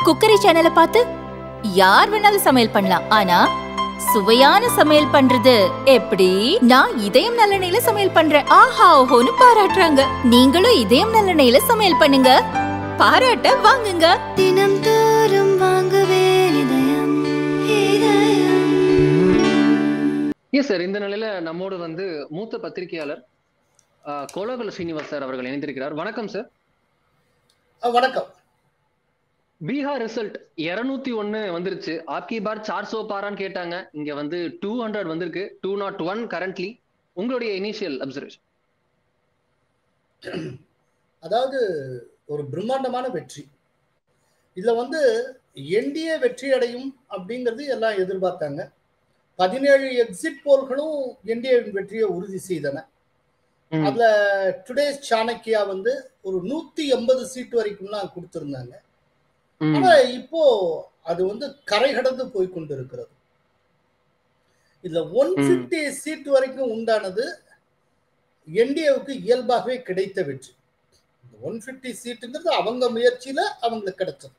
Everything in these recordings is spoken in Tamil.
குக்கரி சேனலை பார்த்து யார் வேணாலும் சமையல் பண்ணலாம். ஆனா சுவையான சமையல் பண்றது எப்படி? நான் இதயம் நல்லெண்ணெயில சமையல் பண்றேன். ஆஹா ஓஹோன்னு பாராட்டுறாங்க. நீங்களும் இதயம் நல்லெண்ணெயில சமையல் பண்ணுங்க, பாராட்ட வாங்குங்க. தினம் தோறும் வாங்குவே இதயம் இதயம். எஸ் சார், இந்த நிலையில நம்மோடு மூத்த பத்திரிகையாளர் கோலகல ஸ்ரீனிவாஸ் சார் அவர்கள் இணைந்திருக்கிறார். வணக்கம் சார். வணக்கம். பீகார் ரிசல்ட் 201 வந்துருச்சு. ஆப்கி பார் 400 பாரான்னு கேட்டாங்க. இங்க 200 வந்திருக்கு. 201 கரண்ட்லி. உங்களுடைய இனிஷியல் அப்சர்வேஷன்? அதாவது ஒரு பிரம்மாண்டமான வெற்றி. இதுல என்டிஏ வெற்றி அடையும் அப்படிங்கிறது எல்லாம் எதிர்பார்த்தாங்க. 17 எக்ஸிட் போல்களும் என்டிஏ வெற்றியை உறுதி செய்தன. அதுல டுடேஸ் சாணக்கியா ஒரு 180 சீட் வரைக்கும்லாம் கொடுத்திருந்தாங்க. ஆனா இப்போ அது கரை கடந்து போய் கொண்டிருக்கிறது. இதுல 150 சீட் வரைக்கும் உண்டானது என்டிஏவுக்கு இயல்பாகவே கிடைத்த வெற்றி. 150 சீட்டுங்கிறது அவங்க முயற்சியில அவங்களுக்கு கிடைச்சது.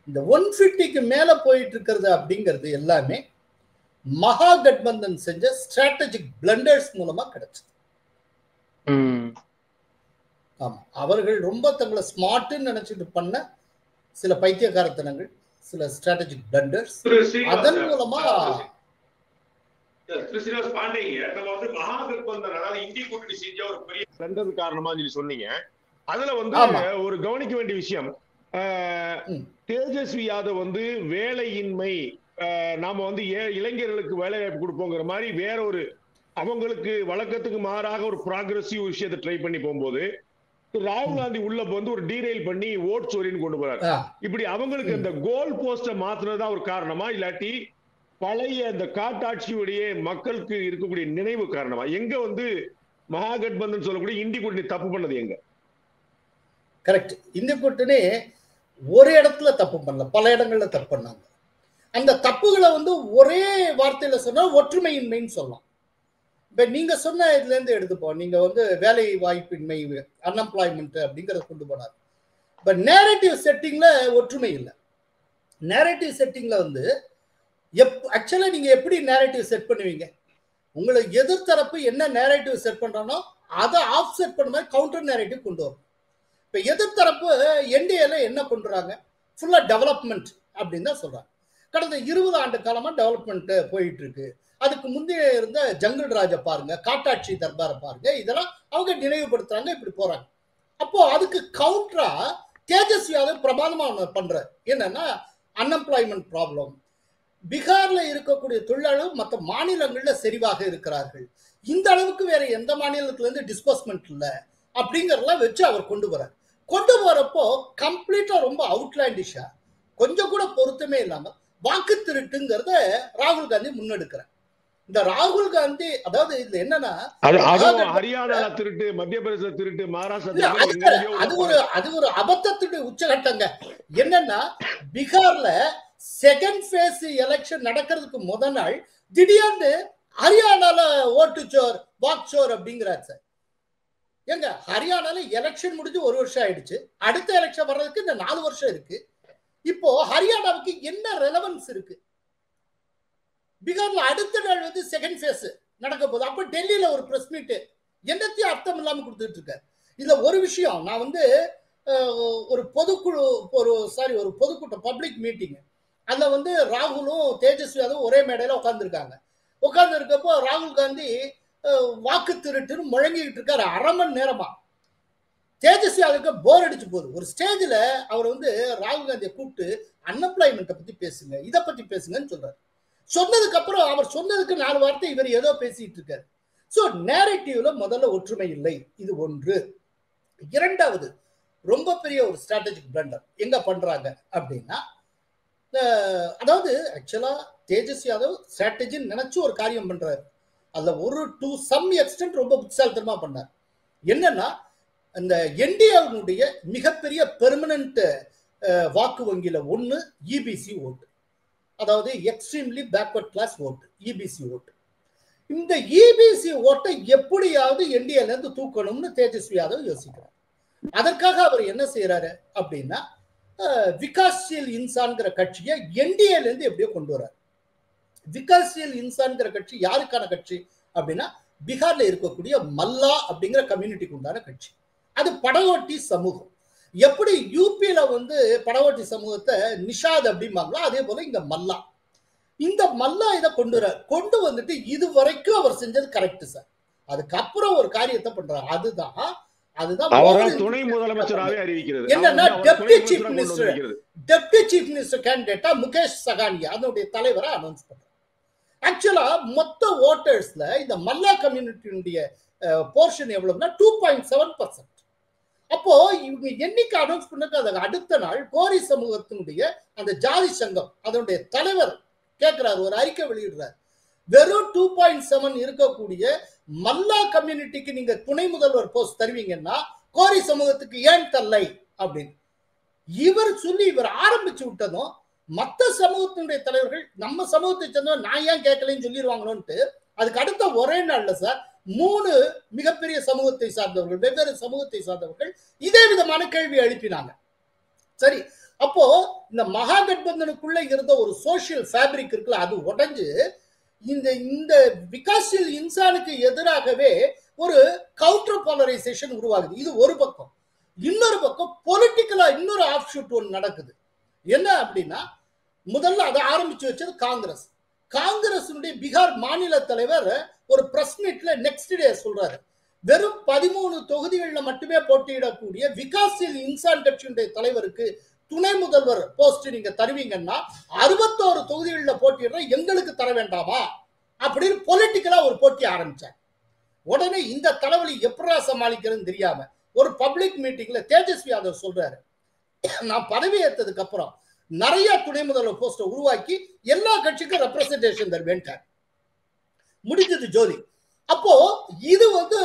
இந்த 150க்கு மேல போயிட்டு இருக்கிறது அப்படிங்கிறது எல்லாமே மகா கட்பந்தன் செஞ்ச ஸ்ட்ராட்டஜிக் பிளண்டர்ஸ் மூலமா கிடைச்சது. ஆமா, அவர்கள் ரொம்ப தங்களை ஸ்மார்ட்னு நினைச்சிட்டு பண்ண சில பைத்தியக்காரத்தனங்கள், சில ஸ்ட்ராட்டஜிக் பிளண்டர்ஸ், அதன் மூலமா காரணமா சொன்னீங்க. அதுல ஒரு கவனிக்க வேண்டிய விஷயம், தேஜஸ்வி யாதவ் வேலையின்மை, நாம இளைஞர்களுக்கு வேலை வாய்ப்பு கொடுப்போங்கிற மாதிரி வேற ஒரு அவங்களுக்கு வழக்கத்துக்கு மாறாக ஒரு ப்ராக்ரசிவ் விஷயத்தை ட்ரை பண்ணி போகும்போது ராகுல் காந்தி உள்ள ஒரு டீரெயில் பண்ணி ஓட் சோரின்னு கொண்டு போறாரு. இப்படி அவங்களுக்கு அந்த கோல் போஸ்ட மாத்துனதா ஒரு காரணமா, இல்லாட்டி பழைய அந்த காட்டாட்சியுடைய மக்களுக்கு இருக்கக்கூடிய நினைவு காரணமா? எங்க மகாகட்பந்தன் சொல்லக்கூடிய இந்தி கூட்டணி தப்பு பண்ணது எங்க? கரெக்ட். இந்தி கூட்டணி ஒரு இடத்துல தப்பு பண்ணல, பல இடங்கள்ல தப்பு பண்ணாங்க. அந்த தப்புகளை ஒரே வார்த்தையில சொன்னா ஒற்றுமையின்மைன்னு சொல்லலாம். இப்ப நீங்க சொன்ன இதுல இருந்து எடுத்துப்போம். நீங்க வேலை வாய்ப்பின்மை, அன்எம்ப்ளாய்மெண்ட் அப்படிங்கறத கொண்டு போனார். இப்ப நேரேட்டிவ் செட்டிங்ல ஒற்றுமை இல்லை. நேரேட்டிவ் செட்டிங்ல ஆக்சுவலா நீங்க எப்படி நேரேட்டிவ் செட் பண்ணுவீங்க? உங்களை எதிர்த்தரப்பு என்ன நேரேட்டிவ் செட் பண்றானோ அதை ஆஃப் செட் பண்ண மாதிரி கவுண்டர் நேரேட்டிவ் கொண்டு வரும். இப்ப எதிர்த்தரப்பு என்டிஏல என்ன பண்றாங்க? ஃபுல்லா டெவலப்மெண்ட் அப்படின்னு தான் சொல்றாங்க. கடந்த 20 ஆண்டு காலமா டெவலப்மெண்ட் போயிட்டு இருக்கு. அதுக்கு முந்தைய இருந்த ஜங்கல் ராஜை பாருங்க, காட்டாட்சி தர்பாரை பாருங்க, இதெல்லாம் அவங்க நினைவுபடுத்துறாங்க. இப்படி போறாங்க. அப்போ அதுக்கு கவுண்டரா தேஜஸ்வி யாதவ் பிரமாதமா பண்ற என்னன்னா, அன்எம்ப்ளாய்மெண்ட் ப்ராப்ளம், பீகார்ல இருக்கக்கூடிய தொழிலாளர்கள் மற்ற மாநிலங்கள்ல செறிவாக இருக்கிறார்கள், இந்த அளவுக்கு வேற எந்த மாநிலத்துல இருந்து டிஸ்பர்ஸ்மெண்ட் இல்லை அப்படிங்கறதெல்லாம் வச்சு அவர் கொண்டு வர்றார். கொண்டு வரப்போ கம்ப்ளீட்டா ரொம்ப அவுட்லாண்டிஷா, கொஞ்சம் கூட பொருத்தமே இல்லாம வாக்கு திருட்டுங்கிறத ராகுல் காந்தி முன்னெடுக்கிறார். இந்த ராகுல் காந்தி, அதாவது இதுல என்னன்னா, ஹரியானா திருட்டு, மத்திய பிரதேச திருட்டு, மகாராஷ்டிரா, அது ஒரு அபத்தத்துடைய உச்சகட்டங்க. என்னன்னா, பீகார்ல செகண்ட் ஃபேஸ் எலெக்ஷன் நடக்கிறதுக்கு முதல் நாள் திடீர்னு ஹரியானால ஓட்டுச்சோர், வாக்சோர் அப்படிங்கிறார் சார். எங்க ஹரியானால எலெக்ஷன் முடிஞ்சு 1 வருஷம் ஆயிடுச்சு. அடுத்த எலெக்ஷன் வர்றதுக்கு இந்த 4 வருஷம் இருக்கு. இப்போ ஹரியானாவுக்கு என்ன ரெலவன்ஸ் இருக்கு? பீகார்ல அடுத்த நாள் செகண்ட் ஃபேஸ் நடக்க போகுது. அப்ப டெல்லியில ஒரு பிரஸ் மீட் என்னத்தையும் அர்த்தம் இல்லாம கொடுத்துட்டு இருக்காரு. இதுல ஒரு விஷயம், நான் ஒரு பொதுக்குழு, ஒரு பொதுக்கூட்டம், பப்ளிக் மீட்டிங், அதுல ராகுலும் தேஜஸ்வி யாதவும் ஒரே மேடையில உட்கார்ந்துருக்காங்க. உட்கார்ந்து இருக்கப்போ ராகுல் காந்தி வாக்கு திருட்டுன்னு முழங்கிட்டு இருக்காரு 1/2 மணி நேரமா. தேஜஸ்வி யாதவுக்கு போர் அடிச்சு போகுது. ஒரு ஸ்டேஜ்ல அவர் ராகுல் காந்தியை கூப்பிட்டு அன்எம்ப்ளாய்மெண்ட்டை பத்தி பேசுங்க, இதை பத்தி பேசுங்கன்னு சொல்றாரு. சொன்னதுக்கு அப்புறம் அவர் சொன்னதுக்கு 4 வார்த்தை இவர் ஏதோ பேசிட்டு இருக்காரு. சோ நேரேட்டிவ்ல முதல்ல ஒற்றுமை இல்லை, இது ஒன்று. இரண்டாவது, ரொம்ப பெரிய ஒரு ஸ்ட்ராட்டஜிக் பிளண்டர் எங்க பண்றாங்க அப்படின்னா, அதாவது ஆக்சுவலா தேஜஸ்வி யாதவ் ஸ்ட்ராட்டஜின்னு நினைச்சு ஒரு காரியம் பண்றாரு. அதுல டு சம் எக்ஸ்டென்ட் ரொம்ப புத்திசாலித்தனமா பண்ணார். என்னன்னா, அந்த என்டிஏவுடைய மிகப்பெரிய பெர்மனன்ட் வாக்கு வங்கியில ஒண்ணு இபிசி ஓட்டு, அதாவது எக்ஸ்ட்ரீம்லி பேக்வர்ட் கிளாஸ் ஓட்டு, இபிசி ஓட்டு. இந்த இபிசி ஓட்டை எப்படியாவது என்டிஏல இருந்து தூக்கணும்னு தேஜஸ்வி யாதவ் யோசிக்கிறார். அதற்காக அவர் என்ன செய்யறாரு அப்படின்னா, விகாஸ்ஷீல் இன்சான்ங்கிற கட்சியை என்டிஏல இருந்து எப்படியோ கொண்டு வர்றாரு. விகாஸ்ஷீல் இன்சான்ங்கிற கட்சி யாருக்கான கட்சி அப்படின்னா பீகார்ல இருக்கக்கூடிய மல்லா அப்படிங்கிற கம்யூனிட்டிக்கு உண்டான கட்சி. அது படகோட்டி சமூகம். எப்படி யூபியில வந்து படகோட்டி சமூகத்தை நிஷாத் அப்படிம்பாங்களோ அதே போல இங்க மல்லா. இந்த மல்லா இதை கொண்டு வந்துட்டு இது வரைக்கும் அவர் செஞ்சது கரெக்ட் சார். அதுக்கப்புறம் ஒரு காரியத்தை பண்றாரு. அதுதான் துணை முதலமைச்சராகவே அறிவிக்கிறது. என்னன்னா டெப்டி சீஃப் மினிஸ்டர் கேண்டிடேட்டா முகேஷ் சகானியா அதனுடைய தலைவரை அனௌன்ஸ் பண்றாரு. ஆக்சுவலா மொத்த ஓட்டர்ஸ்ல இந்த மல்லா கம்யூனிட்டியுடைய போர்ஷன் எவ்வளவுன்னா 2.7%. அப்போ இவங்க எண்ணிக்கை அனௌன்ஸ் பண்ணது அதுக்கு அடுத்த நாள் கோரி சமூகத்தினுடைய அந்த ஜாதி சங்கம் அதனுடைய தலைவர் கேட்கிறாரு, ஒரு அறிக்கை வெளியிடுறாரு. வெறும் 2.7 இருக்கக்கூடிய மல்லா கம்யூனிட்டிக்கு நீங்க துணை முதல்வர் போஸ்ட் தருவீங்கன்னா கோரி சமூகத்துக்கு ஏன் தரலை அப்படின்னு இவர் ஆரம்பிச்சு விட்டதும் மற்ற சமூகத்தினுடைய தலைவர்கள் நம்ம சமூகத்தை சேர்ந்தவங்க நான் ஏன் கேட்கலன்னு சொல்லிடுவாங்களோன்ட்டு அதுக்கு அடுத்த ஒரே நாள்ல சார் 3 மிகப்பெரிய சமூகத்தை சார்ந்தவர்கள் வெவ்வேறு சமூகத்தை சார்ந்தவர்கள் இதே விதமான கேள்வி எழுப்பினாங்க. சரி, அப்போ இந்த மகாகட்பந்தனுக்குள்ள இருந்த ஒரு சோசியல் ஃபேப்ரிக் இருக்குல்ல அது உடைஞ்சு இந்த விகாஸ்ஷீல் இன்சானுக்கு எதிராகவே ஒரு கவுண்டர் போலரைசேஷன் உருவாகுது. இது ஒரு பக்கம். இன்னொரு பக்கம் பொலிட்டிக்கலா இன்னொரு ஆஃப் ஷூட் ஒன்று நடக்குது. என்ன அப்படின்னா முதல்ல அதை ஆரம்பிச்சு வச்சது காங்கிரஸ் பீகார் மாநில தலைவர் ஒரு பிரஸ் மீட்ல நெக்ஸ்ட் டே சொல்றாரு, வெறும் 13 தொகுதிகளில் மட்டுமே போட்டியிடக்கூடிய விகாஸ்ஷீல் இன்சான் கட்சியுடைய தலைவருக்கு துணை முதல்வர் போஸ்ட் நீங்க தருவீங்கன்னா 61 தொகுதிகளில் போட்டியிடுற எங்களுக்கு தர வேண்டாமா அப்படின்னு பொலிட்டிக்கலா ஒரு போட்டி ஆரம்பிச்சாங்க. உடனே இந்த தலைவலி எப்படா சமாளிக்கிறதுன்னு தெரியாம ஒரு பப்ளிக் மீட்டிங்ல தேஜஸ்வி யாதவ் சொல்றாரு, நான் பதவி ஏற்றதுக்கு அப்புறம் நிறைய துணை முதல்வர் போஸ்ட உருவாக்கி எல்லா கட்சிக்கும் ரெப்ரசன்டேஷன் தருவேன்ட்டார். முடிஞ்சது ஜோதி. அப்போ இது வந்து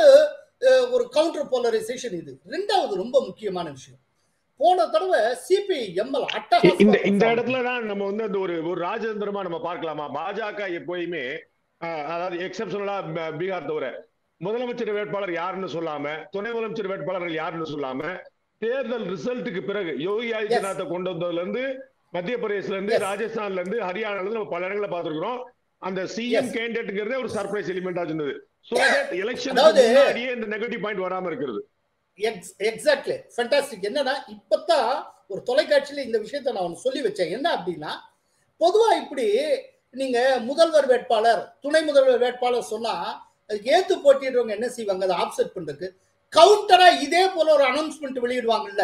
ஒரு கவுண்டர் போலரைசேஷன். இது ரெண்டாவது ரொம்ப முக்கியமான விஷயம். போன தடவை சிபிஐ எம்எல் இந்த இடத்துல தான் நம்ம வந்து அந்த ஒரு ராஜதந்திரமா நம்ம பார்க்கலாமா? பாஜக எப்போயுமே அதாவது எக்ஸப்ஷனலா பீகார் தவிர முதலமைச்சர் வேட்பாளர் யாருன்னு சொல்லாம துணை முதலமைச்சர் வேட்பாளர்கள் யாருன்னு சொல்லாம தேர்தல் ரிசல்ட்டுக்கு பிறகு யோகி ஆதித்யநாத்தை கொண்டு வந்ததுல இருந்து மத்திய பிரதேசல இருந்து ராஜஸ்தான்ல இருந்து ஹரியானால இருந்து நம்ம பல இடங்களை பார்த்திருக்கிறோம். அந்த சிஎம் கேண்டிடேட்ங்கிறதே ஒரு சர்ப்ரைஸ் எலிமெண்டா இருந்தது. சோ தட் எலெக்ஷன் முன்னாடியே இந்த நெகட்டிவ் பாயிண்ட் வராம இருக்கிறது. Exactly fantastic. என்னன்னா இப்பதான் ஒரு தொலைக்காட்சியில இந்த விஷயத்தை நான் சொல்லி வச்சேன். என்ன அப்படின்னா பொதுவா இப்படி நீங்க முதல்வர் வேட்பாளர் துணை முதல்வர் வேட்பாளர் சொன்னா ஏத்து போட்டிடுறவங்க என்ன செய்வாங்க, அதை ஆப்செட் பண்றதுக்கு கவுண்டரா இதே போல ஒரு அனௌன்ஸ்மெண்ட் வெளியிடுவாங்கல்ல,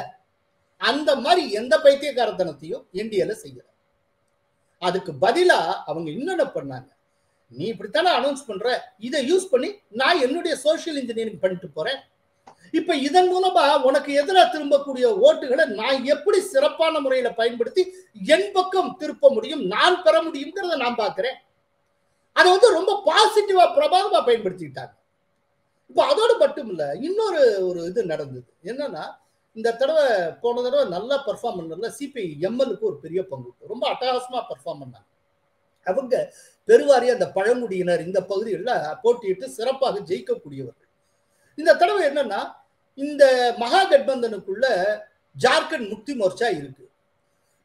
அந்த மாதிரி எந்த பைத்தியக்காரத்தனத்தையும் இந்தியால செய்யல. அதுக்கு பதிலா அவங்க இன்னொன்னு பண்ணாங்க, நீ இப்படித்தானே அனௌன்ஸ் பண்ற, இதை யூஸ் பண்ணி நான் என்னுடைய சோசியல் இன்ஜினியரிங் பண்ணிட்டு போறேன். இப்ப இதன் மூலமா உனக்கு எதிராக திரும்பக்கூடிய ஓட்டுகளை நான் எப்படி சிறப்பான முறையில பயன்படுத்தி என் பக்கம் திருப்ப முடியும், நான் பெற முடியுங்கிறத நான் பாக்குறேன். அதை வந்து ரொம்ப பாசிட்டிவா பிரபாகமா பயன்படுத்திக்கிட்டாங்க. இப்ப அதோடு மட்டும் இல்ல, இன்னொரு இது நடந்தது. என்னன்னா இந்த போன தடவை நல்லா பெர்ஃபார்ம் பண்ணல சிபிஐ எம்எல்க்கு ஒரு பெரிய பங்கு, ரொம்ப அட்டகாசமா பெர்ஃபார்ம் பண்ணாங்க. அவங்க பெருவாரி அந்த பழங்குடியினர் இந்த பகுதிகளில் போட்டியிட்டு சிறப்பாக ஜெயிக்கக்கூடியவர்கள். இந்த தடவை என்னன்னா இந்த மகாகட்பந்தனுக்குள்ள ஜார்க்கண்ட் முக்தி மோர்ச்சா இருக்கு.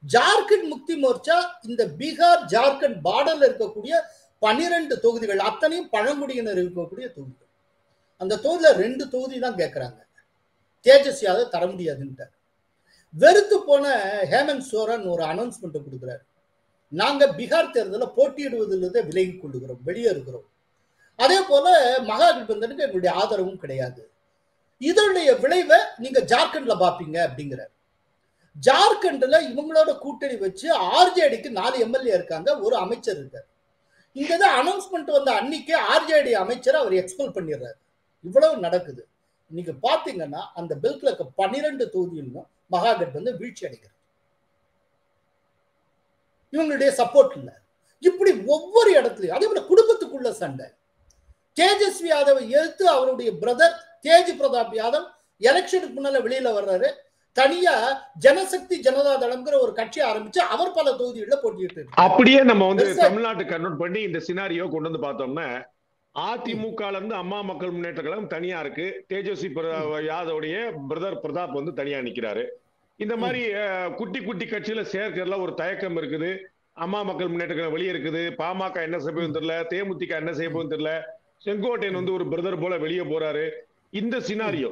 ஜார்க்கண்ட் முக்தி மோர்ச்சா இந்த பீகார் ஜார்க்கண்ட் பார்டர்ல இருக்கக்கூடிய 12 தொகுதிகள் அத்தனையும் பழங்குடியினர் இருக்கக்கூடிய தொகுதிகள். அந்த தொகுதியில 2 தொகுதி தான் கேட்கிறாங்க. தேஜஸ்வி யாதவ் தர முடியாதுன்ட்டு வெறுத்து போன ஹேமந்த் சோரன் ஒரு அனௌன்ஸ்மெண்ட் கொடுக்குறாரு, நாங்க பீகார் தேர்தலில் போட்டியிடுவதிலிருந்து விலகி கொள்ளுகிறோம், வெளியேறுகிறோம். அதே போல மகாகட்பந்தனுக்கு எங்களுடைய ஆதரவும் கிடையாது, இதனுடைய விளைவை நீங்க ஜார்க்கண்ட்ல பாப்பீங்க அப்படிங்கிறார். ஜார்க்கண்ட்ல இவங்களோட கூட்டணி வச்சு ஆர்ஜேடிக்கு 4 எம்எல்ஏ இருக்காங்க, ஒரு அமைச்சர் இருக்கார். இங்க அனௌன்ஸ்மெண்ட் வந்த அன்னைக்கு ஆர்ஜேடி அமைச்சர் அவர் எக்ஸ்பெல் பண்ணிடுறாரு. இவ்வளவு நடக்குது. இன்னைக்கு பாத்தீங்கன்னா அந்த பெல்ட்ல 12 தொகுதியிலும் மகாகட்பந்தன் வீழ்ச்சி அடைகிறது. இவங்களுடைய சப்போர்ட் இல்ல. இப்படி ஒவ்வொரு இடத்துலயும் அதே போல குடும்பத்துக்குள்ள சண்டை. தேஜஸ்வி யாதவை எதிர்த்து அவருடைய பிரதர் தேஜ் பிரதாப் யாதவ் எலெக்ஷனுக்கு முன்னால வெளியில வர்றாரு. தனியா ஜனசக்தி ஜனதா தளம்ங்கிற ஒரு கட்சி ஆரம்பிச்சு அவர் பல தொகுதிகளில் போட்டியிட்டு. அப்படியே நம்ம வந்து தமிழ்நாட்டு கன்வெர்ட் பண்ணி இந்த சினாரியோ கொண்டு வந்து பார்த்தோம்னா அதிமுக இருந்து அம்மா மக்கள் முன்னேற்ற கழகம் தனியா இருக்கு, தேஜஸ்வி யாதவுடைய பிரதர் பிரதாப் வந்து தனியா நிக்கிறாரு. இந்த மாதிரி குட்டி குட்டி கட்சியில சேர்க்கறதுல ஒரு தயக்கம் இருக்குது. அம்மா மக்கள் முன்னேற்ற வெளியே இருக்குது, பாமக என்ன செய்ய போகுதுன்னு தெரியல, தேமுதிக என்ன செய்ய போகுதுன்னு தெரியல, செங்கோட்டையன் வந்து ஒரு பிரதர் போல வெளியே போறாரு. இந்த சினாரியோ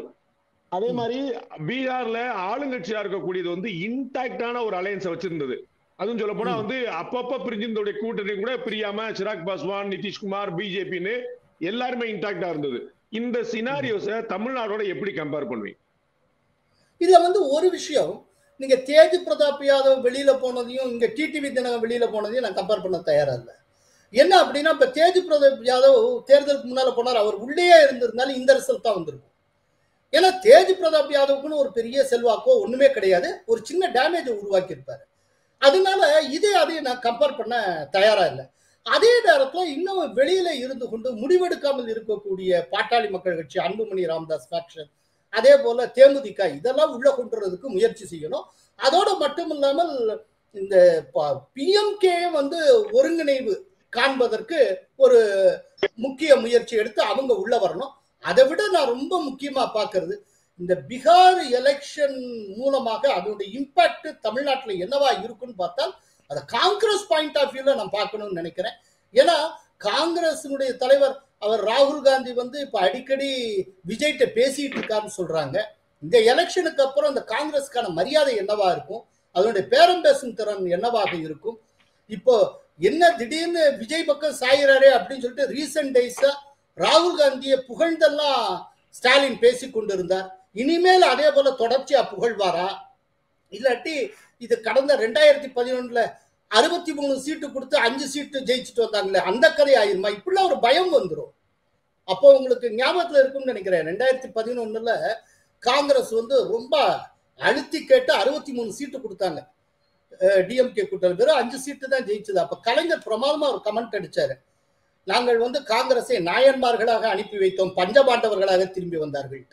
அதே மாதிரி பீகார்ல ஆளுங்கட்சியா இருக்கக்கூடியது வந்து இன்டாக்டான ஒரு அலையன்ஸை வச்சிருந்தது. அதுவும் சொல்ல போனா வந்து அப்பப்ப பிரிஞ்சிருந்தோடைய கூட்டணி கூட பிரியாம சிராக் பாஸ்வான், நிதிஷ்குமார், பிஜேபின்னு எல்லாருமே இன்டாக்டா இருந்தது. இந்த சினாரியோஸை தமிழ்நாடோட எப்படி கம்பேர் பண்ணுவீங்க? இதுல வந்து ஒரு விஷயம், நீங்க தேஜ் பிரதாப் யாதவ் வெளியில போனதையும் இங்க டிடிவி தினகரன் வெளியில போனதையும் நான் கம்பேர் பண்ண தயாரா இல்லை. என்ன அப்படின்னா, இப்ப தேஜ் பிரதாப் யாதவ் தேர்தலுக்கு முன்னால போனார், அவர் உள்ளே இருந்திருந்தாலும் இந்த ரிசல்ட் தான் வந்திருக்கும். ஏன்னா தேஜ் பிரதாப் யாதவுக்குன்னு ஒரு பெரிய செல்வாக்கோ ஒண்ணுமே கிடையாது, ஒரு சின்ன டேமேஜை உருவாக்கி இருப்பாரு. அதனால அதையும் நான் கம்பேர் பண்ண தயாரா இல்லை. அதே நேரத்துல இன்னும் வெளியில இருந்து கொண்டு முடிவெடுக்காமல் இருக்கக்கூடிய பாட்டாளி மக்கள் கட்சி, அன்புமணி ராமதாஸ் ஃபேக்ஷன், அதே போல தேமுதிக, இதெல்லாம் உள்ள கொண்டு வரதுக்கு முயற்சி செய்யணும். அதோட மட்டும் இல்லாமல் இந்த பிஎம்கே வந்து ஒருங்கிணைவு காண்பதற்கு ஒரு முக்கிய முயற்சி எடுத்து அவங்க உள்ள வரணும். அதை விட நான் ரொம்ப முக்கியமா பார்க்கறது, இந்த பீகார் எலெக்ஷன் மூலமாக அதனுடைய இம்பாக்ட் தமிழ்நாட்டில் என்னவா இருக்குன்னு பார்த்தால் அதை காங்கிரஸ் பாயிண்ட் ஆஃப் வியூல நான் பார்க்கணும்னு நினைக்கிறேன். ஏன்னா காங்கிரஸினுடைய தலைவர் அவர் ராகுல் காந்தி வந்து இப்ப அடிக்கடி விஜய்கிட்ட பேசிட்டு இருக்காருன்னு சொல்றாங்க. இந்த எலெக்ஷனுக்கு அப்புறம் இந்த காங்கிரஸுக்கான மரியாதை என்னவா இருக்கும், அதனுடைய பேரம் பேசும் திறன் என்னவாக இருக்கும். இப்போ என்ன திடீர்னு விஜய் பக்கம் சாயிறாரே அப்படின்னு சொல்லிட்டு ரீசன்ட் டேஸா ராகுல் காந்தியை புகழ்ந்தெல்லாம் ஸ்டாலின் பேசி கொண்டிருந்தார். இனிமேல் அதே போல தொடர்ச்சியா புகழ்வாரா, இல்லாட்டி இது கடந்த 2011 63 சீட்டு கொடுத்து 5 சீட்டு ஜெயிச்சுட்டு வந்தாங்களே அந்த கதை ஆயிருமா, இப்படிலாம் ஒரு பயம் வந்துடும். அப்போ உங்களுக்கு ஞாபகத்துல இருக்கும்னு நினைக்கிறேன், 2011 காங்கிரஸ் வந்து ரொம்ப அழுத்தி கேட்டு 63 சீட்டு கொடுத்தாங்க டிஎம்கே கூட்டணி, வெறும் 5 சீட்டு தான் ஜெயிச்சது. அப்ப கலைஞர் பிரமாதமா ஒரு கமெண்ட் அடிச்சாரு, நாங்கள் வந்து காங்கிரஸை நாயன்மார்களாக அனுப்பி வைத்தோம், பஞ்சபாண்டவர்களாக திரும்பி வந்தார்கள்.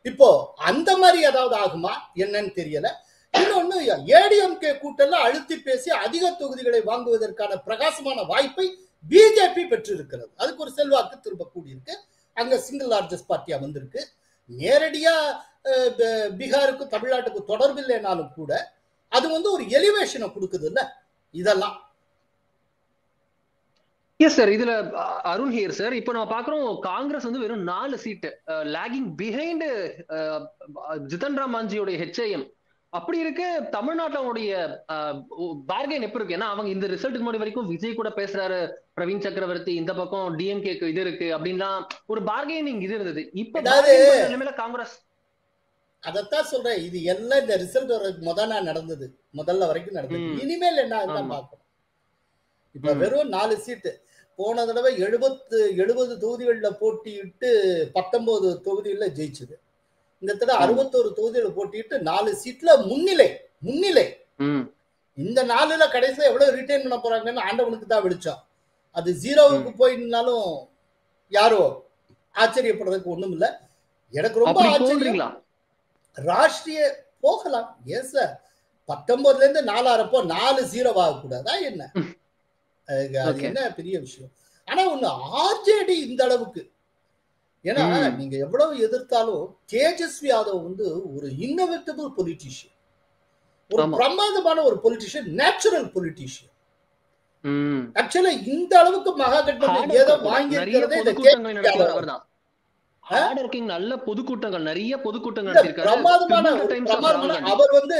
இப்போ அந்த மாதிரி ஏதாவது ஆகுமா என்னன்னு தெரியல. இன்னொன்னு, ஏடிஎம்கே கூட்டம்ல அழுத்தி பேசி அதிக தொகுதிகளை வாங்குவதற்கான பிரகாசமான வாய்ப்பை பிஜேபி பெற்றிருக்கிறது. அதுக்கு ஒரு செல்வாக்கு திரும்ப கூடியிருக்கு, அங்க சிங்கிள் லார்ஜஸ்ட் பார்ட்டியா வந்திருக்கு. நேரடியா பீகாருக்கு தமிழ்நாட்டுக்கு தொடர்பில்லைனாலும் கூட அது வந்து ஒரு எலிவேஷனை கொடுக்குது இல்ல இதெல்லாம். எஸ் சார், இதுல அருண் ஹியர் சார். இப்போ நம்ம பாக்குறோம் காங்கிரஸ் வந்து வெறும் 4 சீட்டு logging behind Jithan Ram மாஞ்சியோட HIM. அப்படி இருக்கு தமிழ்நாட்டுடைய பார்கெயின் எப்படி இருக்கு? ஏன்னா அவங்க இந்த ரிசல்ட்டுக்கு முன்னாடி வரைக்கும் விஜய் கூட பேசுறாரு, பிரவீன் சக்கரவர்த்தி, இந்த பக்கம் டிஎம்கேக்கு இது இருக்கு அப்படின்லாம் ஒரு பார்கெனிங் இது இருந்தது. இப்ப காங்கிரஸ் அதத்தான் சொல்றேன், இது எல்லாம் இந்த ரிசல்ட் முதல்ல வரைக்கும் நடந்தது. இனிமேல் என்ன பார்க்கணும். இப்ப வெறும் 4 சீட்டு, போன தடவை 70 தொகுதிகளில் போட்டியிட்டு 19 தொகுதிகளில் ஜெயிச்சது. இந்த தடவை 61 தொகுதிகளில் போட்டியிட்டு 4 சீட்ல முன்னிலை. இந்த 4ல கடைசியில எவ்வளவு ரிட்டைன் பண்ண போறாங்கன்னு ஆண்டவனுக்கு தான் வெளிச்சம். அது 0வுக்கு போயிருந்தாலும் யாரோ ஆச்சரியப்படுறதுக்கு ஒண்ணும் இல்ல. எனக்கு ரொம்ப ஆச்சரியம், ராஷ்டிரிய போகலாம். ஏன் சார் 19ல இருந்து 4 ஆறப்போ 4 0 ஆகக்கூடாதா என்ன? அது என்ன பெரிய விஷயம். ஆனா ஒண்ணு, ஆர்ஜேடி இந்த அளவுக்கு, ஏன்னா நீங்க எவ்வளவு எதிர்த்தாலும் தேஜஸ்வி யாதவ் வந்து ஒரு இன்னோவேட்டபிள் பொலிட்டீஷியன், ஒரு பிரமாதமான ஒரு பொலிட்டீஷியன், நேச்சுரல் பொலிட்டீஷியன். ஆக்சுவலா இந்த அளவுக்கு மகாகட்பந்தன் ஏதோ வாங்கி இருக்கிறதே நல்ல பொதுக்கூட்டங்கள், நிறைய பொதுக்கூட்டங்கள் பிரமாதமான. அவர் வந்து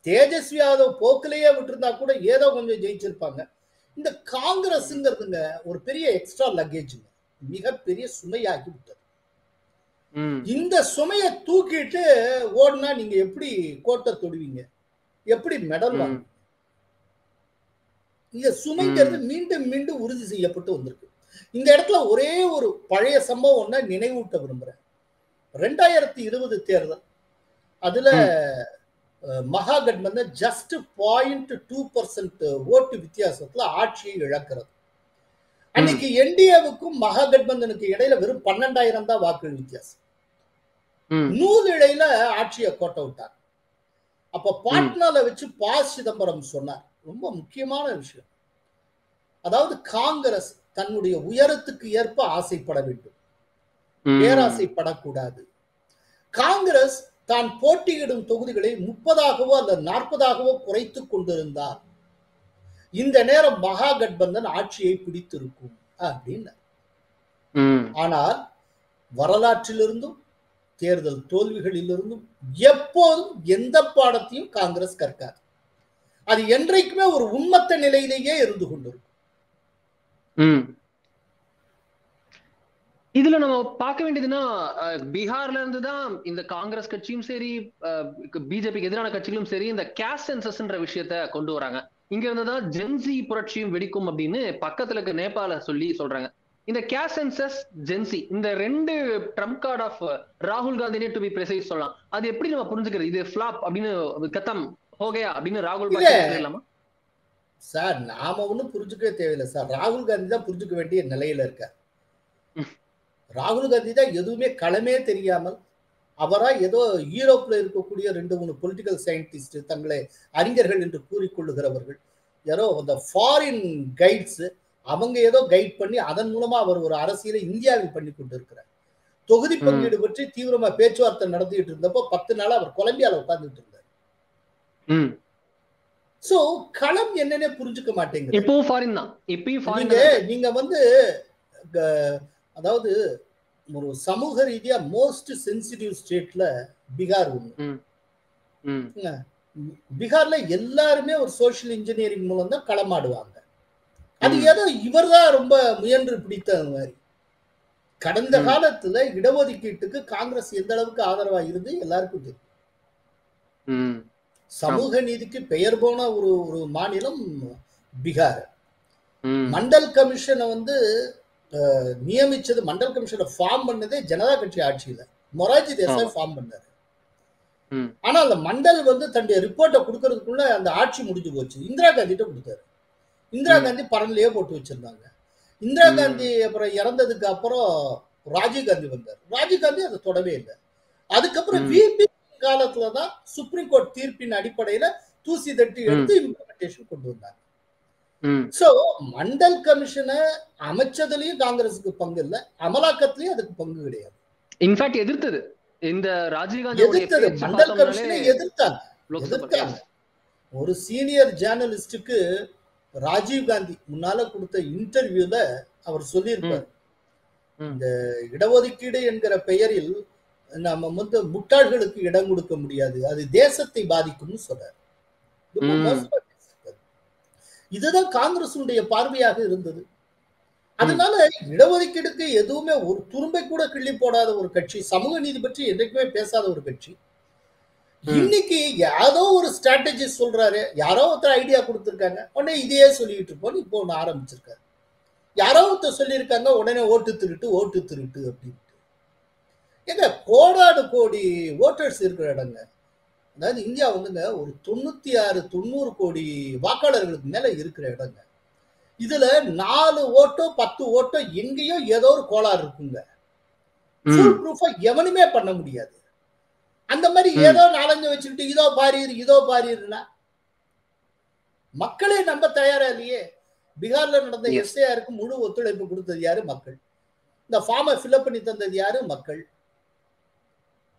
தேஜஸ்வி யாதவ் போக்கிலேயே விட்டுருந்தா கூட ஏதோ கொஞ்சம் ஜெயிச்சிருப்பாங்க. இந்த காங்கிரஸ்ங்கிறதுங்க ஒரு பெரிய எக்ஸ்ட்ரா லக்கேஜ், மிகப்பெரிய சுமையாகி விட்டது. இந்த சுமையை தூக்கிட்டு ஓடுனா நீங்க எப்படி கோட்டை தொடுவீங்க, எப்படி மெடல் வாங்க? இந்த சுமைங்கிறது மீண்டும் மீண்டும் உறுதி செய்யப்பட்டு வந்திருக்கு. இந்த இடத்துல ஒரே ஒரு பழைய சம்பவம் ஒன்ன நினைவூட்ட விரும்புறேன். 2020 தேர்தல், அதுல மகாகட்பந்தன் ஜஸ்ட் 0.2% ஓட்டு வித்தியாசத்துல ஆட்சியை இழக்கிறது. அன்னைக்கு என்டிஏவுக்கும் மகாகட்பந்தனுக்கு இடையில வெறும் 12,000 தான் வாக்குகள் வித்தியாசம். நூலிழையில ஆட்சியை கோட்டை விட்டார். அப்ப பாட்னால வச்சு ப. சிதம்பரம் சொன்னார் ரொம்ப முக்கியமான விஷயம். அதாவது காங்கிரஸ் தன்னுடைய உயரத்துக்கு ஏற்ப ஆசைப்பட வேண்டும், பேராசைப்படக்கூடாது. காங்கிரஸ் தான் போட்டியிடும் தொகுதிகளை 30ஆகவோ அல்லது 40ஆகவோ குறைத்து கொண்டிருந்தார் இந்த நேரம் மகா கட்பந்தன் ஆட்சியை பிடித்திருக்கும் அப்படின்னு. ஆனால் வரலாற்றிலிருந்தும் தேர்தல் தோல்விகளிலிருந்தும் எப்போதும் எந்த பாடத்தையும் காங்கிரஸ் கற்காது. அது என்றைக்குமே ஒரு உண்மத்த நிலையிலேயே இருந்து கொண்டிருக்கும். இதுல நம்ம பார்க்க வேண்டியதுன்னா பீகார்ல இருந்து தான் இந்த காங்கிரஸ் கட்சியும் சரி பிஜேபிக்கு எதிரான கட்சிகளும் சரி இந்த கேஸ்ட் சென்சஸ்ன்ற விஷயத்த கொண்டு வராங்க. இங்க இருந்துதான் ஜென்சி புரட்சியும் வெடிக்கும் அப்படின்னு பக்கத்துல இருக்க நேபாள சொல்றாங்க. இந்த கேஸ்ட் சென்சஸ் ஜென்சி இந்த ரெண்டு ட்ரம்ப் கார்டு ஆஃப் ராகுல் காந்தி டு பி பிரைஸ் சொல்லலாம். அது எப்படி நம்ம புரிஞ்சுக்கிறது? இது ஃபிளாப் அப்படின்னு கத்தம் ஹோகயா அப்படின்னு ராகுல் காந்தி சார் நாம ஒன்னும் புரிஞ்சுக்கவே தேவையில்லை சார். ராகுல் காந்தி தான் புரிஞ்சுக்க வேண்டிய நிலையில இருக்கார். ராகுல் காந்தி தான் எதுவுமே களமே தெரியாமல் அவரா ஏதோ யூரோப்ல இருக்கக்கூடிய 2-3 பொலிட்டிக்கல் சயின்டிஸ்ட் தங்களை அறிஞர்கள் என்று கூறிக்கொள்ளுகிறவர்கள் யாரோ அந்த ஃபாரின் கைட்ஸ் அவங்க ஏதோ கைட் பண்ணி அதன் மூலமா அவர் ஒரு அரசியலை இந்தியாவில் பண்ணி கொண்டு இருக்கிறார். தொகுதி பங்கீடு பற்றி தீவிரமா பேச்சுவார்த்தை நடத்திட்டு இருந்தப்போ 10 நாளா அவர் கொலம்பியால உட்கார்ந்துட்டு இருந்தார். சோ களம் என்னன்னே புரிஞ்சுக்க மாட்டேங்குது. இப்பவும் ஃபாரின் தான். இப்பயும் நீங்க வந்து அதாவது ஒரு சமூக ரீதியா மோஸ்ட் சென்சிட்டிவ் ஸ்டேட்ல பீகார் ஒண்ணு. பீகார்ல எல்லாருமே ஒரு சோசியல் இன்ஜினியரிங் மூலம் தான் களமாடுவாங்க. அது ஏதோ இவர் தான் ரொம்ப முயன்று பிடித்த மாதிரி. கடந்த காலத்துல இடஒதுக்கீட்டுக்கு காங்கிரஸ் எந்த அளவுக்கு ஆதரவா இருந்து எல்லாருக்கும் தெரியும். சமூக நீதிக்கு பெயர் போன ஒரு மாநிலம் பீகார். மண்டல் கமிஷனை வந்து நியமிச்சது, மண்டல் கமிஷனை ஃபார்ம் பண்ணதே ஜனதா கட்சி ஆட்சியில மொரார்ஜி தேசாய் ஃபார்ம் பண்ணாரு. ஆனா அந்த மண்டல் வந்து தன்னுடைய ரிப்போர்ட்டை கொடுக்கறதுக்குள்ள அந்த ஆட்சி முடிஞ்சு போச்சு. இந்திரா காந்திட்ட கொடுத்தாரு. இந்திரா காந்தி பரன்லயே போட்டு வச்சிருந்தாங்க. இந்திரா காந்தி அப்புறம் இறந்ததுக்கு அப்புறம் ராஜீவ் காந்தி வந்தார். ராஜீவ் காந்தி அதை தொடவே இல்லை. அதுக்கப்புறம் விபி காலத்துலதான் சுப்ரீம் கோர்ட் தீர்ப்பின் அடிப்படையில தூசி தட்டி எடுத்து இம்ப்ளிமெண்டேஷன் கொண்டு வந்தாங்க. சோ மண்டல் கமிஷனை அமைச்சதுலயும் காங்கிரஸுக்கு பங்கு இல்ல, அமலாக்கத்திலயும் அதுக்கு பங்கு கிடையாது. இன்ஃபேக்ட் எதிர்த்தது இந்த ராஜீவ்காந்தி எதிர்த்தது, மண்டல் கமிஷனை எதிர்த்தாங்க. ஒரு சீனியர் ஜேர்னலிஸ்டுக்கு ராஜீவ் காந்தி முன்னால கொடுத்த இன்டர்வியூல அவர் சொல்லியிருப்பார், இந்த இடஒதுக்கீடு என்கிற பெயரில் நம்ம வந்து முட்டாள்களுக்கு இடம் கொடுக்க முடியாது, அது தேசத்தை பாதிக்கும்னு சொல்றாரு. இதுதான் காங்கிரசுடைய பார்வையாக இருந்தது. அதனால இடஒதுக்கீடுக்கு எதுவுமே ஒரு துரும்பை கூட கிள்ளி போடாத ஒரு கட்சி, சமூக நீதி பற்றி என்றைக்குமே பேசாத ஒரு கட்சி, இன்னைக்கு யாரோ ஒரு ஸ்ட்ராட்டஜி சொல்றாரு, யாரோ ஒருத்தர் ஐடியா கொடுத்திருக்காங்க, உடனே இதையே சொல்லிட்டு இருப்போம் இப்போ ஒண்ணு ஆரம்பிச்சிருக்காரு. யாரோ ஒருத்தர் சொல்லியிருக்காங்க, உடனே ஓட்டு திருட்டு அப்படின்ட்டு. எங்க கோடாடு கோடி ஓட்டர்ஸ் இருக்கிற இடங்க, அதாவது இந்தியா வந்துங்க ஒரு 96-90 கோடி வாக்காளர்களுக்கு மேல இருக்கிற இடங்க. இதுல 4 ஓட்டோ 10 ஓட்டோ எங்கேயோ ஏதோ ஒரு கோளாறு இருக்குங்க. ஃபுல் ப்ரூஃபா எவனுமே பண்ண முடியாது. அந்த மாதிரி ஏதோ 4-5 வச்சுக்கிட்டு இதோ பாரீர்னா மக்களே நம்ப தயாரா இல்லையே. பீகார்ல நடந்த எஸ்ஐஆருக்கு முழு ஒத்துழைப்பு கொடுத்தது யாரு? மக்கள். இந்த ஃபார்மை ஃபில்அப் பண்ணி தந்தது யாரு? மக்கள்.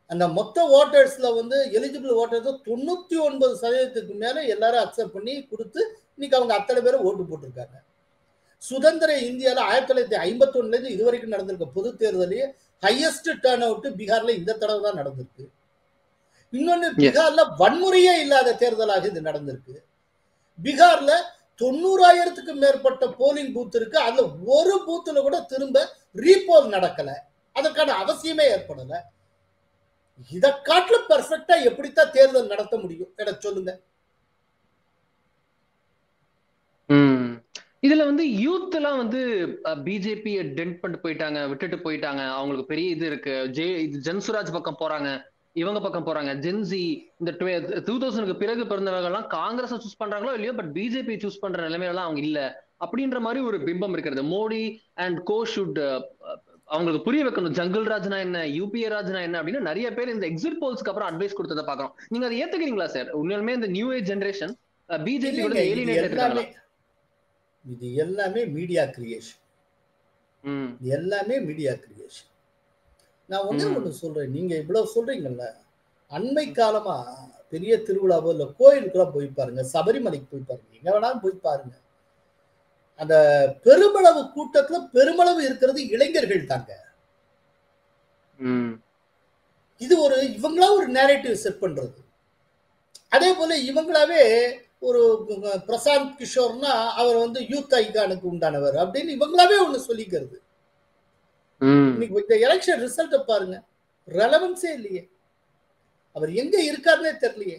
அந்த மொத்த ஓட்டர்ஸ்ல வந்து எலிஜிபிள் ஓட்டர்ஸ் 99% மேல எல்லாரும் அக்செப்ட் பண்ணி கொடுத்து இன்னைக்கு அவங்க அத்தனை பேரும் ஓட்டு போட்டிருக்காங்க. சுதந்திர இந்தியால 1951 இருந்து இதுவரைக்கும் நடந்திருக்க பொது தேர்தலே ஹையஸ்ட் டர்ன் அவுட் பீகார்ல இந்த தடவை தான் நடந்திருக்கு. இன்னொன்னு, பீகார்ல வன்முறையே இல்லாத தேர்தலாக இது நடந்திருக்கு. பீகார்ல 90,000க்கு மேற்பட்ட போலிங் பூத் இருக்கு. அதுல ஒரு பூத்துல கூட திரும்ப ரீபோல் நடக்கல, அதற்கான அவசியமே ஏற்படல. இதை காட்டுல பெர்ஃபெக்டா எப்படித்தான் தேர்தல் நடத்த முடியும் எனக்கு சொல்லுங்க. இதுல வந்து யூத் எல்லாம் வந்து பிஜேபி டென்ட் பண்ணிட்டு போயிட்டாங்க, விட்டுட்டு போயிட்டாங்க. அவங்களுக்கு பெரிய இது இருக்கு. ஜன்சுராஜ் பக்கம் போறாங்க, இவங்க பக்கம் போறாங்க. ஜென்சி இந்த 2000க்கு பிறகு பிறந்தவங்க எல்லாம் காங்கிரஸ் சூஸ் பண்றாங்களோ இல்லையோ, பட் பிஜேபி சூஸ் பண்ற நிலைமையெல்லாம் அவங்க இல்ல அப்படின்ற மாதிரி ஒரு பிம்பம் இருக்கிறது. மோடி அண்ட் கோ ஷுட் அவங்களுக்கு புரிய வைக்கணும், ஜங்கிள் ராஜ்னா என்ன, யூபிஏ ராஜ்னா என்ன அப்படின்னு நிறைய பேர் இந்த எக்ஸிட் போல்ஸ்க்கு அப்புறம் அட்வைஸ் கொடுத்ததை பாக்குறோம். நீங்க அதை ஏத்துக்கிறீங்களா சார்? உண்மையுமே இந்த நியூ ஏஜ் ஜெனரேஷன் பிஜேபி கூட ஏலியனேட் இருக்காங்க. இது எல்லாமே மீடியா கிரியேஷன், எல்லாமே மீடியா கிரியேஷன். நான் ஒண்ணு சொல்றேன், நீங்க இவ்வளவு சொல்றீங்கல்ல, அண்மை காலமா பெரிய திருவிழாவோ இல்ல கோயிலுக்குலாம் போய் பாருங்க, சபரிமலைக்கு போய் பாருங்க, எங்க வேணாலும் போய் பாருங்க. அந்த பெருமளவு கூட்டத்துல பெருமளவு இருக்கிறது இளைஞர்கள் தாங்க. இது இவங்களா ஒரு நேரேட்டிவ் செட் பண்றது. அதே போல இவங்களாவே ஒரு பிரசாந்த் கிஷோர்னா அவர் யூத் ஐகானுக்கு உண்டானவர் அப்படின்னு இவங்களாவே ஒண்ணு சொல்லிக்கிறது. இன்னைக்கு இந்த எலெக்ஷன் ரிசல்ட்ட பாருங்க, ரெலவன்ஸே இல்லையே. அவர் எங்க இருக்காருன்னே தெரியலையே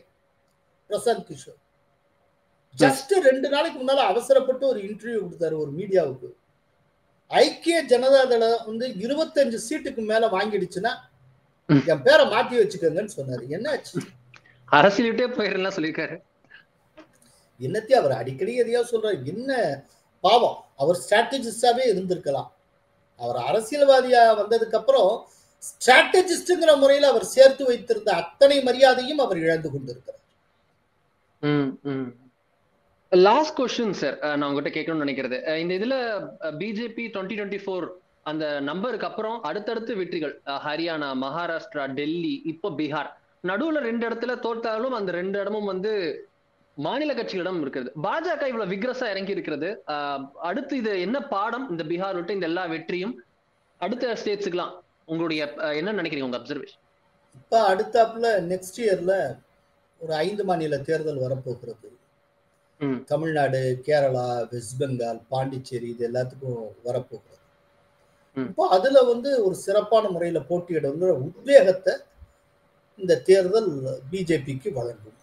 பிரசாந்த் கிஷோர். ஜஸ்ட் 2 நாளைக்கு முன்னால அவசரப்பட்டு ஒரு இன்டர்வியூ கொடுத்தாரு ஒரு மீடியாவுக்கு. ஐக்கிய ஜனதா தளம் 25 சீட்டுக்கு மேல வாங்கிடுச்சுன்னா என் பேரை மாத்தி வச்சுக்கோங்கன்னு சொன்னாரு. என்ன ஆச்சு? அரசியலிட்டே போயிடலாம் சொல்லியிருக்காரு. என்னத்தையும் அவர் அடிக்கடி எதையா சொல்றாரு. என்ன பாவம், அவர் ஸ்ட்ராட்டஜிஸ்டாவே இருந்திருக்கலாம். அவர் அரசியல்வாதியா வந்ததுக்கு அப்புறம் ஸ்ட்ராட்டஜிஸ்ட்ங்கிற முறையில் அவர் சேர்த்து வைத்திருந்த அத்தனை மரியாதையும் அவர் இழந்து கொண்டிருக்கிறார். லாஸ்ட் கொஸ்டின் சார், நான் உங்ககிட்ட கேட்கணும்னு நினைக்கிறது, இந்த இதுல பிஜேபி 2024 அந்த நம்பருக்கு அப்புறம் அடுத்தடுத்து வெற்றிகள் ஹரியானா, மகாராஷ்டிரா, டெல்லி, இப்போ பீகார், நடுவுல 2 இடத்துல தோற்றாலும் அந்த 2 இடமும் மாநில கட்சிகளிடம் இருக்கிறது. பாஜக இவ்வளவு விக்ரஸா இறங்கி இருக்கிறது. அடுத்து இது என்ன பாடம் இந்த பீகார் விட்டு இந்த எல்லா வெற்றியும் அடுத்த ஸ்டேட்ஸுக்கெல்லாம் உங்களுடைய என்ன நினைக்கிறீங்க, உங்க அப்சர்வேஷன்? இப்ப அடுத்தாப்புல நெக்ஸ்ட் இயர்ல ஒரு 5 மாநில தேர்தல் வரப்போகிறது. தமிழ்நாடு, கேரளா, வெஸ்ட் பெங்கால், பாண்டிச்சேரி, இது எல்லாத்துக்கும் வரப்போகிறது. இப்போ அதுல ஒரு சிறப்பான முறையில போட்டியிடுங்கிற உத்வேகத்தை இந்த தேர்தல் பிஜேபிக்கு வழங்கும்.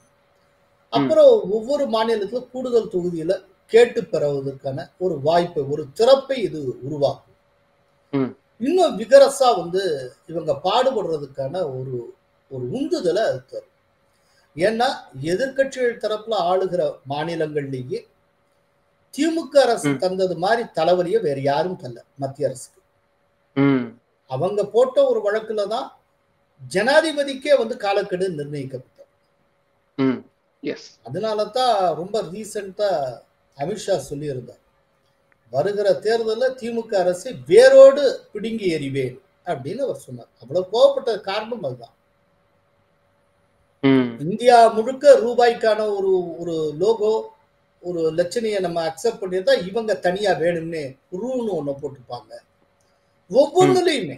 அப்புறம் ஒவ்வொரு மாநிலத்துல கூடுதல் தொகுதியில கேட்டு பெறுவதற்கான ஒரு வாய்ப்பை, ஒரு திறப்பை இது உருவாக்கும். இன்னும் விகரசா இவங்க பாடுபடுறதுக்கான ஒரு உந்துதலை அது தரும். ஏன்னா எதிர்கட்சிகள் தரப்புல ஆளுகிற மாநிலங்கள்லேயே திமுக அரசு தந்தது மாதிரி தலைவலியை வேற யாரும் தரல மத்திய அரசுக்கு. அவங்க போட்ட ஒரு வழக்குலதான் ஜனாதிபதிக்கே காலக்கெடு நிர்ணயிக்கப்பட்டது. அதனாலதான் ரொம்ப ரீசெண்டா அமித்ஷா சொல்லி இருந்தார், வருகிற தேர்தலில் திமுக அரசை வேரோடு பிடுங்கி எறிவேன் அப்படின்னு அவர் சொன்னார். அவ்வளவு கோவப்பட்ட காரணம் அதுதான். இந்தியா முழுக்க ரூபாய்க்கான ஒரு லோகோ, ஒரு லட்சணையை நம்ம அக்செப்ட் பண்ணியிருந்தா இவங்க தனியா வேணும்னு ரூன்னு ஒண்ணு போட்டுப்பாங்க. ஒவ்வொன்றுலையுமே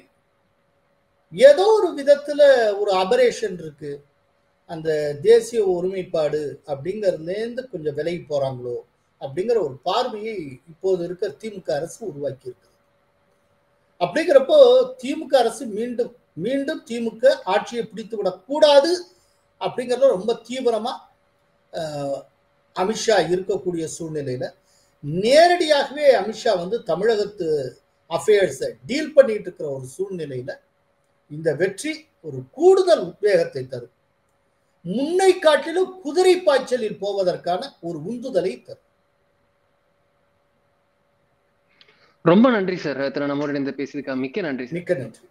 ஏதோ ஒரு விதத்துல ஒரு அபரேஷன் இருக்கு. அந்த தேசிய ஒருமைப்பாடு அப்படிங்கறதுலேருந்து கொஞ்சம் விலகி போறாங்களோ அப்படிங்கிற ஒரு பார்வையை இப்போது இருக்க திமுக அரசு உருவாக்கி இருக்கு. அப்படிங்கிறப்போ திமுக அரசு மீண்டும் மீண்டும் திமுக ஆட்சியை பிடித்து விடக்கூடாது அப்படிங்கறத ரொம்ப தீவிரமா அமித்ஷா இருக்கக்கூடிய சூழ்நிலையில நேரடியாகவே அமித்ஷா தமிழகத்து அஃபேர்ஸை டீல் பண்ணிட்டு இருக்கிற ஒரு சூழ்நிலையில இந்த வெற்றி ஒரு கூடுதல் உத்வேகத்தை தரும். முன்னை காட்டிலும் குதிரை பாய்ச்சலில் போவதற்கான ஒரு உந்துதலை தரும். ரொம்ப நன்றி சார், நம்மோட பேசியிருக்கா. மிக்க நன்றி. மிக்க நன்றி.